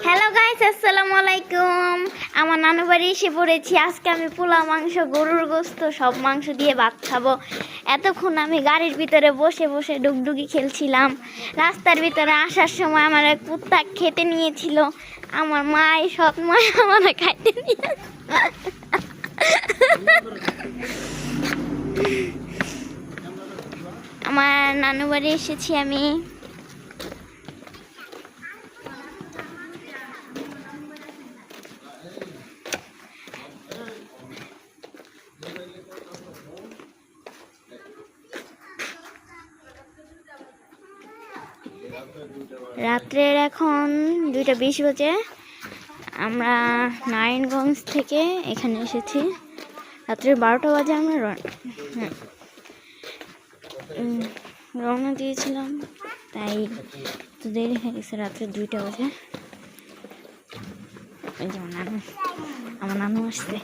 Hello guys, আসসালামু আলাইকুম। আমার নানু বাড়ি এসে পড়েছি। আজকে আমি পোলা মাংস, গরুর গোস্ত সব মাংস দিয়ে ভাত খাবো। এতক্ষণ আমি গাড়ির ভিতরে বসে বসে ডুগডুগি খেলছিলাম। রাস্তার ভিতরে আসার সময় আমার এক কুত্তা খেতে নিয়েছিল। আমার মাই সৎ মাই আমার খাইতে নিয়ে আমার নানু বাড়ি এসেছি আমি। রাত্রের এখন 2:20 বাজে। আমরা নারায়ণগঞ্জ থেকে এখানে এসেছি। রাত্রের 12টা বাজে আমরা রওনা দিয়েছিলাম, তাই তো দেরি হয়ে গেছে। রাত্রে 2টা বাজে। এই যে আমার নানু আসছে।